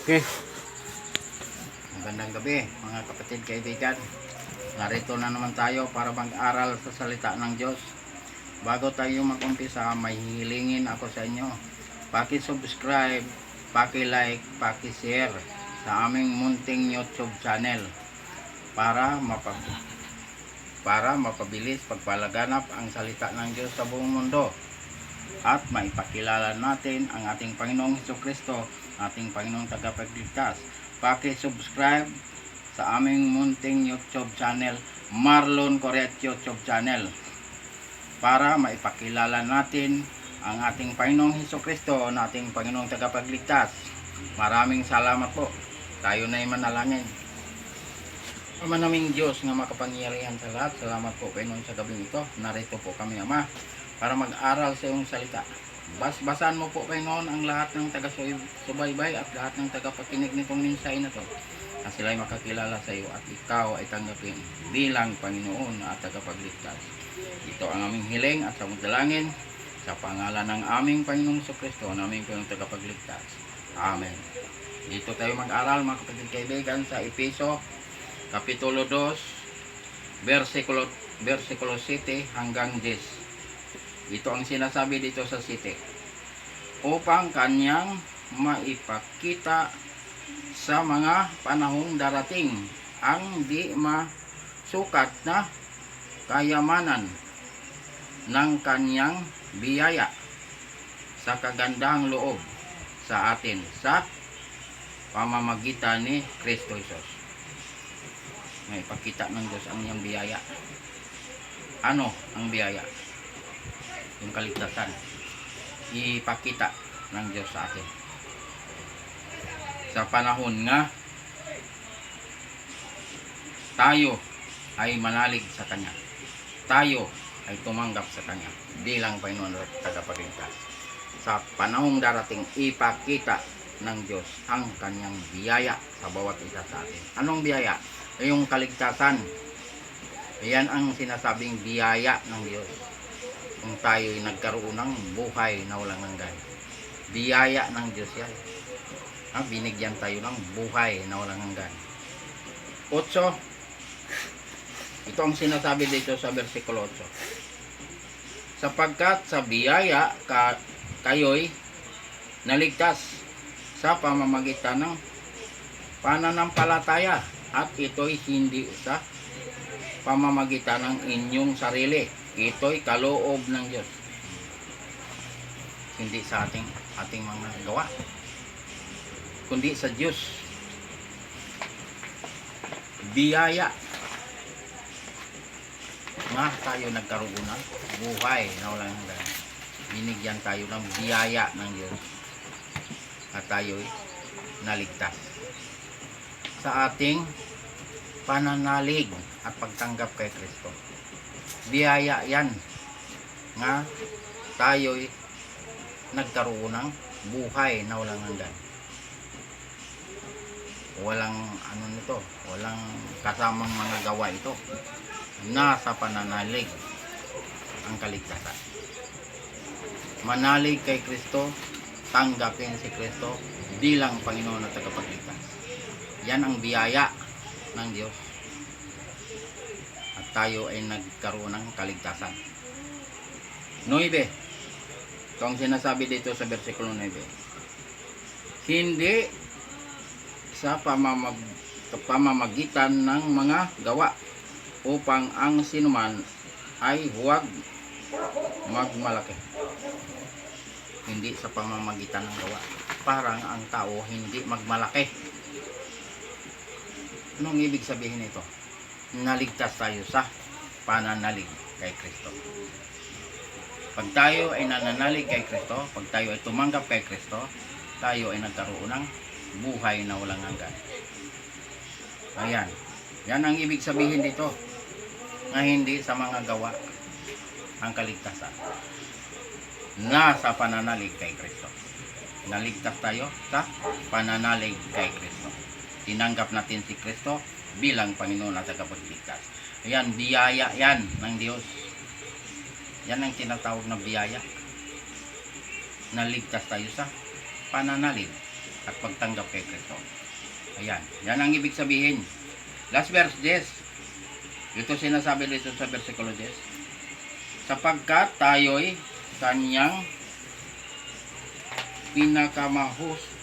Okay. Magandang gabi mga kapatid, kaibigan. Narito na naman tayo para mag-aral sa salita ng Diyos. Bago tayo mag-umpisa, may hihilingin ako sa inyo. Paki-subscribe, paki-like, paki-share sa aming munting YouTube channel para mapabilis pagpalaganap ang salita ng Diyos sa buong mundo at maipakilala natin ang ating Panginoong Jesucristo, ating Panginoong Tagapagligtas. Paki-subscribe sa aming munting YouTube channel, Marlon Corret YouTube channel, para maipakilala natin ang ating Panginoong Jesucristo, na ating Panginoong Tagapagligtas. Maraming salamat po. Tayo na'y manalangin. Ama naming Diyos nga makapangyarihan sa lahat, salamat po Panginoon sa gabing ito. Narito po kami, Ama, para mag-aral sa iyong salita. Basbasan mo po Panginoon ang lahat ng taga-subaybay at lahat ng tagapakinig nitong mensahe na ito, na sila ay makakilala sa iyo at ikaw ay tanggapin bilang Panginoon at tagapagligtas. Ito ang aming hiling at samudalangin sa pangalan ng aming Panginoong Jesucristo, na aming Panginoong tagapagligtas. Amen. Dito tayo mag-aral mga kapatid kaibigan sa Efeso Kapitulo 2 versikulo 7 hanggang 10. Ito ang sinasabi dito sa 7. Upang kanyang maipakita sa mga panahong darating ang di masukat na kayamanan ng kanyang biyaya sa kagandahang loob sa atin sa pamamagitan ni Kristo Jesus. May ipakita ng Diyos ang iyang biyaya. Ano ang biyaya? Yung kaligtasan. Ipakita ng Diyos sa atin sa panahon nga tayo ay manalig sa Kanya, tayo ay tumanggap sa Kanya bilang Panginoon at tagapagligtas. Sa panahong darating, ipakita ng Diyos ang Kanyang biyaya sa bawat isa sa atin. Anong biyaya? Yung kaligtasan. Yan ang sinasabing biyaya ng Diyos. Kung tayo ay nagkaroon ng buhay na walang hanggan, biyaya ng Diyos yan. Binigyan tayo ng buhay na walang hanggan. 8. Ito ang sinasabi dito sa versikulo 8. Sapagkat sa biyaya kayo'y naligtas sa pamamagitan ng pananampalataya, at ito'y hindi sa pamamagitan ng inyong sarili. Ito'y kaloob ng Diyos, hindi sa ating mga gawa, kundi sa Diyos. Biyaya nga tayo nagkaroon ng buhay na walang hanggan. Binigyan tayo ng biyaya ng Diyos at tayo'y naligtas sa ating pananalig at pagtanggap kay Kristo. Biyaya yan nga tayo'y nagkaroon ng buhay na walang hanggan. Walang nito, walang kasamang mga gawa ito. Nasa pananalig ang kaligtasan. Manalig kay Kristo, tanggapin si Kristo bilang Panginoon at tagapagligtas. Yan ang biyaya ng Diyos. At tayo ay nagkaroon ng kaligtasan. 9. Ito ang sinasabi dito sa versikulo 9. Hindi sa pamamagitan ng mga gawa, upang ang sinuman ay huwag magmalaki. Hindi sa pamamagitan ng gawa. Parang ang tao hindi magmalaki. Anong ibig sabihin nito? Naligtas tayo sa pananalig kay Kristo. Pag tayo ay nananalig kay Kristo, pag tayo ay tumanggap kay Kristo, tayo ay nagkaroon ng buhay na walang hanggan. Ayan. Yan ang ibig sabihin dito, na hindi sa mga gawa ang kaligtasan. Nasa pananalig kay Kristo. Naligtas tayo sa pananalig kay Kristo. Tinanggap natin si Kristo bilang Panginoon at tagapagligtas. Ayan, biyaya yan ng Diyos. Yan ang tinatawag na biyaya. Naligtas tayo sa pananalig at pagtanggap kay Kristo. Ayan, yan ang ibig sabihin. Last verse 10. Ito sinasabi dito sa versikulo 10. Sapagkat tayo'y kanyang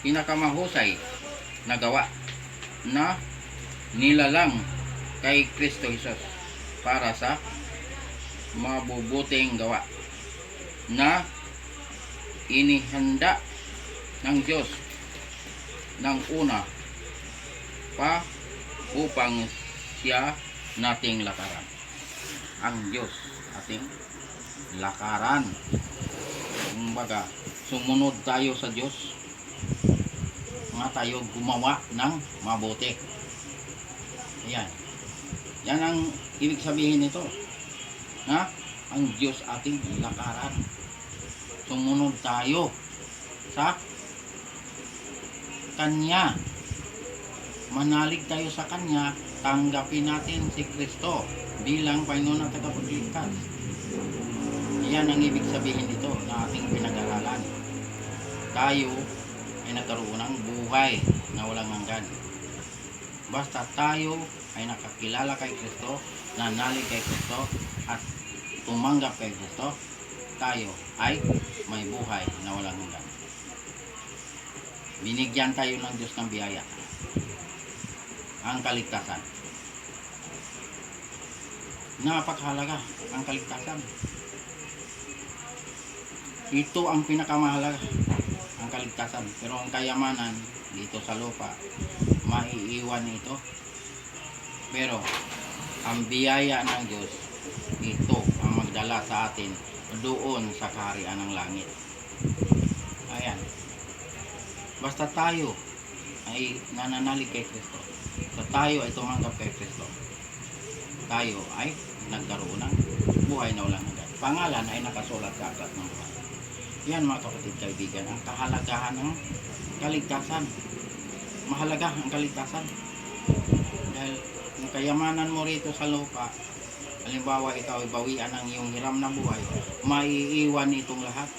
pinakamahusay na gawa na nilalang kay Kristo Jesus para sa mabubuting gawa na inihanda ng Diyos ng una pa upang siya nating lakaran. Ang Diyos ating lakaran. Kumbaga, sumunod tayo sa Diyos, nga tayo gumawa ng mabuti. Ayan. Yan ang ibig sabihin nito. Na ang Diyos ating lakaran. Sumunod tayo sa Kanya. Manalig tayo sa Kanya, tanggapin natin si Kristo bilang Panginoon at Tagapagligtas. Yan ang ibig sabihin dito na ating pinag-aralan. Tayo ay nagkaroon ng buhay na walang hanggan. Basta tayo ay nakakilala kay Kristo, nanalig kay Kristo, at tumanggap kay Kristo, tayo ay may buhay na walang hanggan. Binigyan tayo ng Diyos ng biyaya, ang kaligtasan. Napakahalaga ang kaligtasan. Ito ang pinakamahalaga, ang kaligtasan. Pero ang kayamanan dito sa lupa, maiiwan ito. Pero ang biyaya ng Diyos, ito ang magdala sa atin doon sa kaharian ng langit. Ayan. Basta tayo ay nananalig kay Kristo, so tayo ay tumanggap kay Kristo, tayo ay nagkaroon ng buhay na walang hanggan. Pangalan ay nakasulat sa aklat ng buhay. Yan mga kapatid, kaibigan, ang kahalagahan ng kaligtasan. Mahalaga ang kaligtasan. Dahil yung kayamanan mo rito sa lupa, halimbawa ikaw ay bawian ng iyong hiram na buhay, maiiwan itong lahat.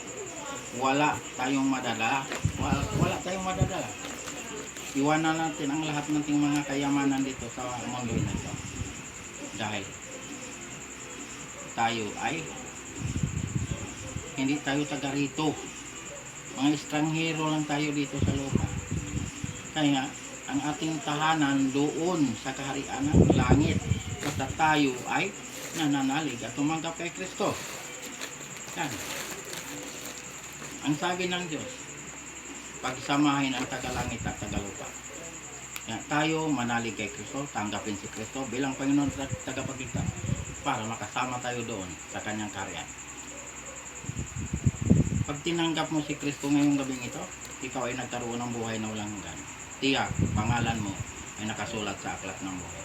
Wala tayong madadala. Wala tayong madadala. Iwanan natin ang lahat ng ating mga kayamanan dito sa mundo na ito. Dahil tayo ay hindi tayo taga rito. Mga estranghero lang tayo dito sa lupa. Kaya ang ating tahanan doon sa kaharian ng langit. Basta tayo ay nananalig at tumanggap kay Kristo. Yan. Ang sabi ng Diyos, pagsamahin ang tagalangit at tagalupa. Yan, tayo manalig kay Kristo, tanggapin si Kristo bilang Panginoon at tagapagligtas para makasama tayo doon sa kanyang kaharian. Pag tinanggap mo si Kristo ngayong gabing ito, ikaw ay nagkaroon ng buhay na walang hanggan. Tiyak, pangalan mo ay nakasulat sa aklat ng buhay.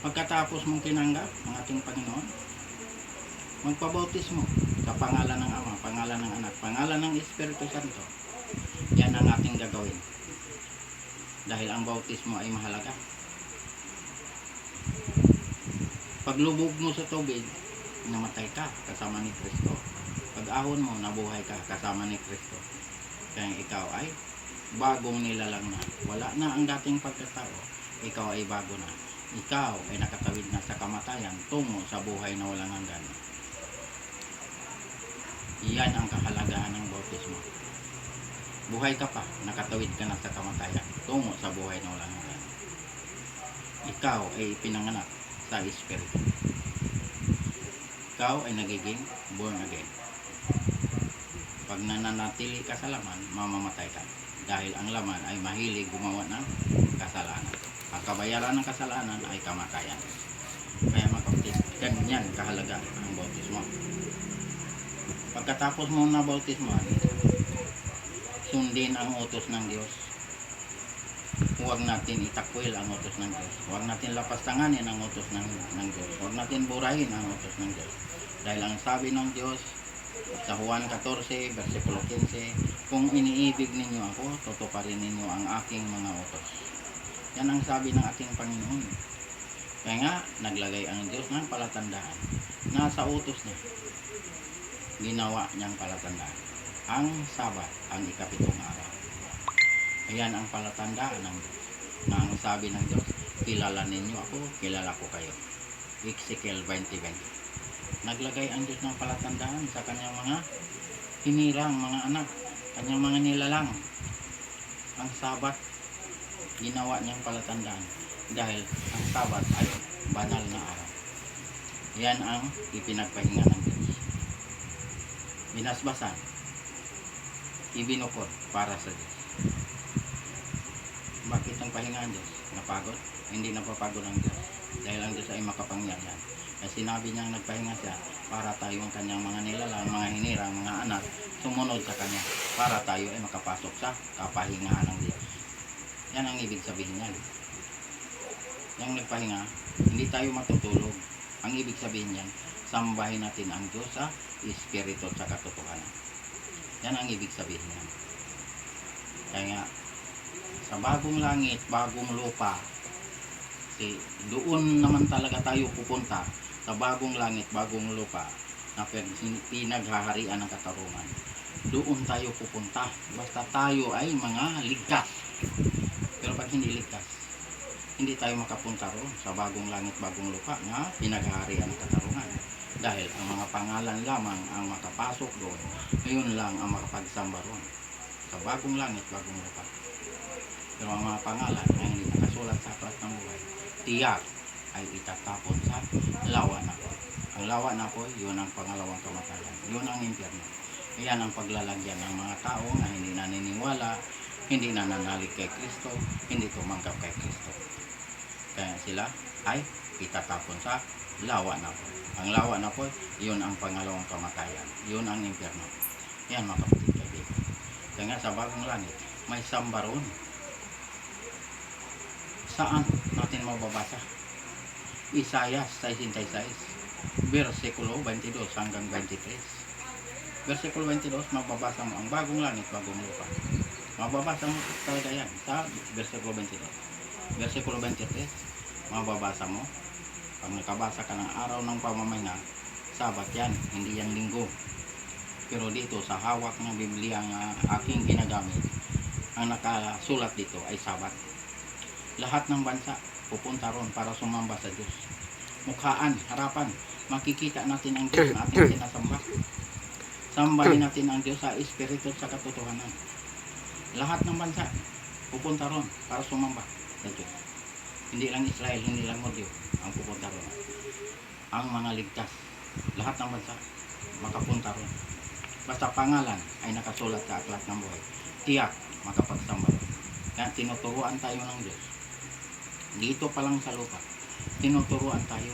Pagkatapos mong tinanggap ang ating Panginoon, magpabautismo sa pangalan ng Ama, pangalan ng Anak, pangalan ng Espiritu Santo. Yan ang ating gagawin. Dahil ang bautismo ay mahalaga. Paglubog mo sa tubig, namatay ka kasama ni Kristo. Pag ahon mo, nabuhay ka kasama ni Kristo. Kaya ikaw ay bagong nilalang na. Wala na ang dating pagkatao. Ikaw ay bago na. Ikaw ay nakatawid na sa kamatayan tungo sa buhay na walang hanggan. Iyan ang kahalagahan ng bautismo. Buhay ka pa, nakatawid ka na sa kamatayan tungo sa buhay na walang hanggan. Ikaw ay pinanganak sa Espiritu. Ikaw ay nagiging born again. Pag nananatili ka sa laman, mamamatay ka. Dahil ang laman ay mahilig gumawa ng kasalanan. Ang kabayaran ng kasalanan ay kamatayan. Kaya mga kapatid, ganyan kahalaga ang bautismo. Pagkatapos mo na bautismo, sundin ang utos ng Diyos. Huwag natin itakwil ang utos ng Diyos. Huwag natin lapastanganin ang utos ng Diyos. Huwag natin burahin ang utos ng Diyos. Dahil ang sabi ng Diyos sa Juan 14, versikulo 15, kung iniibig ninyo ako, tutuparin ninyo ang aking mga utos. Yan ang sabi ng ating Panginoon. Kaya nga, naglagay ang Diyos ng palatandaan. Nasa utos niya, ginawa niyang palatandaan. ang Sabat, ang ikapitong araw. Ayan ang palatandaan ng Diyos. Na ang sabi ng Diyos, kilala ninyo ako, kilala ko kayo. Ezekiel 20:20. Naglagay ang Diyos ng palatandaan sa kanyang mga hinirang, mga anak, kanyang mga nilalang. Ang Sabat, ginawa niyang palatandaan dahil ang Sabat ay banal na araw. Yan ang ipinagpahinga ng Diyos. Binasbasan, ibinukod para sa Diyos. Bakit ang pahinga ang Diyos? Napagod? Hindi napapagod ang Diyos. Dahil ang Diyos ay makapangyarihan. Kaya sinabi niyang nagpahinga siya para tayo ang kanyang mga nilalang, mga hinirang, mga anak, sumunod sa kanya. Para tayo ay makapasok sa kapahingahan ng Diyos. Yan ang ibig sabihin niyan. Yung nagpahinga, hindi tayo matutulog. Ang ibig sabihin niyan, sambahin natin ang Diyos sa Espiritu at sa katotohanan. Yan ang ibig sabihin niyan. Kaya sa bagong langit, bagong lupa, doon naman talaga tayo pupunta sa bagong langit, bagong lupa na pinaghaharian ng katarungan. Doon tayo pupunta basta tayo ay mga ligtas. Pero pag hindi ligtas, hindi tayo makapunta roon sa bagong langit, bagong lupa na pinaghaharian ng katarungan. Dahil ang mga pangalan lamang ang makapasok doon, ngayon lang ang makapagsamba roon sa bagong langit, bagong lupa. Pero ang mga pangalan na hindi nakasulat sa aklat ng buhay, tiyak ay itatapon sa lawa na po. Ang lawa na po, yun ang pangalawang kamatayan. Yun ang impyerno. Iyan ang paglalagyan ng mga tao na hindi naniniwala, hindi nananalig kay Kristo, hindi tumanggap kay Kristo. Kaya sila ay itatapon sa lawa na po. Ang lawa na po, yun ang pangalawang kamatayan. Yun ang impyerno. Yan mga kapatid kaibigan. Kaya nga sa bagong langit, may samba roon. Saan natin mababasa? Isaiah 66, versikulo 22 hanggang 23. Versikulo 22, mababasa mo ang bagong langit, bagong lupa. Mababasa mo talaga yan sa versikulo 22. Versikulo 23, mababasa mo. Pag nakabasa ka ng araw ng pamamahinga, Sabat yan, hindi yan linggo. Pero dito sa hawak ng Biblia na aking ginagamit, ang nakasulat dito ay Sabat. Lahat ng bansa pupunta ron para sumamba sa Diyos. Mukhaan, harapan, makikita natin ang Diyos na ating sinasamba. Sambahin natin ang Diyos sa Espiritu at sa katotohanan. Lahat ng bansa pupunta ron para sumamba sa Diyos. Hindi lang Israel, hindi lang Hudyo ang pupunta ron. Ang mga ligtas, lahat ng bansa makapunta ron. Basta pangalan ay nakasulat sa aklat ng buhay, tiyak makapagsamba ron. Kaya tinuturuan tayo ng Diyos. Dito pa lang sa lupa, tinuturuan tayo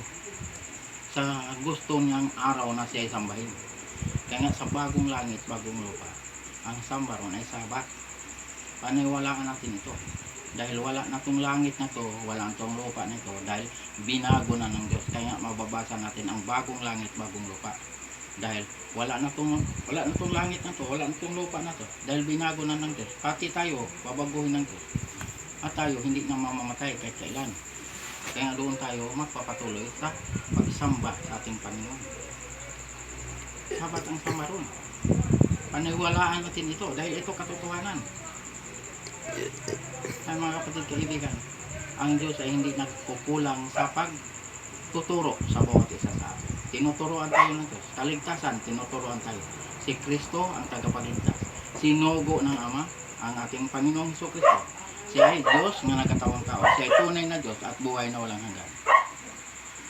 sa gusto niyang araw na siya ay sambahin. Kaya nga sa bagong langit, bagong lupa, ang samba ron ay Sabat. Paniwalaan natin ito. Dahil wala na itong langit na to, wala na itong lupa na ito, dahil binago na ng Diyos. Kaya mababasa natin ang bagong langit, bagong lupa. Dahil wala na itong langit na to, wala na itong lupa na to, dahil binago na ng Diyos. Pati tayo, babaguhin ng Diyos. At tayo hindi na mamamatay kahit kailan. Kaya doon tayo magpapatuloy sa pagsamba sa ating Panginoon. Sabat ang samba ron. Paniwalaan natin ito dahil ito katotohanan. Ay mga kapatid kaibigan, ang Diyos ay hindi nagkukulang sa pagtuturo sa bawat isa sa atin. Tinuturoan tayo ng Diyos. Kaligtasan, tinuturoan tayo. Si Kristo ang tagapagligtas. Sinugo ng Ama ang ating Panginoong Jesucristo. Siya ay Diyos na nagkatawang tao. Siya ay tunay na Diyos at buhay na walang hanggan.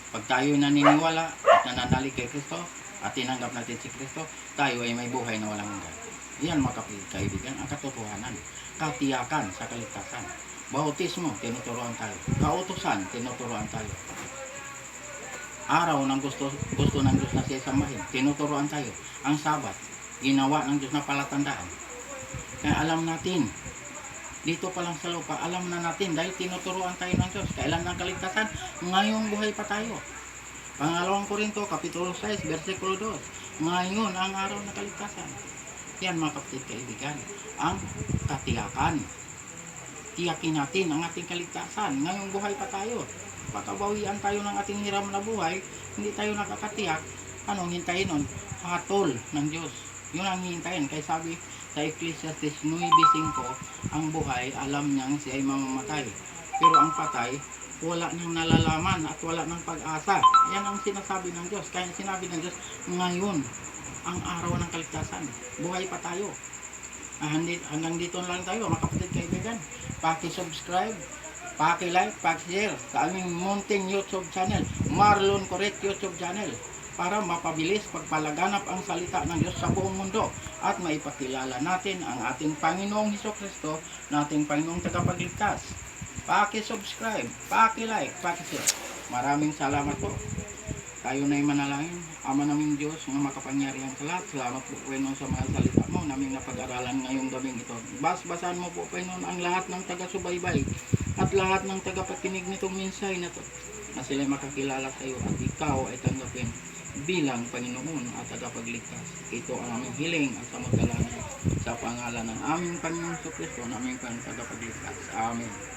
Pag tayo naniniwala at nananalig kay Kristo at tinanggap natin si Kristo, tayo ay may buhay na walang hanggan. Yan mga kaibigan, ang katotohanan. Katiyakan sa kaligtasan. Bautismo, tinuturoan tayo. Kautusan, tinuturoan tayo. Araw ng gusto ng Diyos na siya sambahin, tinuturoan tayo. Ang Sabat, ginawa ng Diyos na palatandaan. Kaya alam natin, dito pa lang sa lupa, alam na natin dahil tinuturoan tayo ng Diyos. Kailan ang kaligtasan? Ngayong buhay pa tayo. Pangalawang Korinto, Kapitulo 6, versikulo 2. Ngayon ang araw na kaligtasan. Yan mga kapatid kaibigan, ang katiyakan. Tiyakin natin ang ating kaligtasan. Ngayong buhay pa tayo. Pagkabawian tayo ng ating hiram na buhay, hindi tayo nakakatiyak. Anong hintayin nun? Hatol ng Diyos. Yun ang hihintayin. Kaya sabi sa Ecclesiastes 9:5, ang buhay, alam niyang siya ay mamamatay. Pero ang patay, wala nang nalalaman at wala nang pag-asa. Yan ang sinasabi ng Diyos. Kaya sinabi ng Diyos, ngayon, ang araw ng kaligtasan. Buhay pa tayo. Hanggang dito lang tayo, mga kapatid, kaibigan. Paki-subscribe, paki-like, paki-share sa aming munting YouTube channel, Marlon Correct YouTube channel, para mapabilis pagpalaganap ang salita ng Diyos sa buong mundo at maipakilala natin ang ating Panginoong Hesukristo, nating Panginoong tagapagligtas. Paki-subscribe, paki-like, paki-share. Maraming salamat po. Tayo na'y manalangin. Ama naming Diyos na makapangyarihan sa lahat, salamat po Panginoon sa mga salita mo naming napag-aralan ngayong gabing ito. Basbasan mo po Panginoon ang lahat ng taga-subaybay at lahat ng tagapakinig nitong mensahe na to, na sila makakilala sa iyo at ikaw ay tanggapin bilang Panginoon at tagapagligtas. Ito ang aming hiling at samot-dalangin sa pangalan ng aming Panginoong Kristo, na aming tagapagligtas. Amen.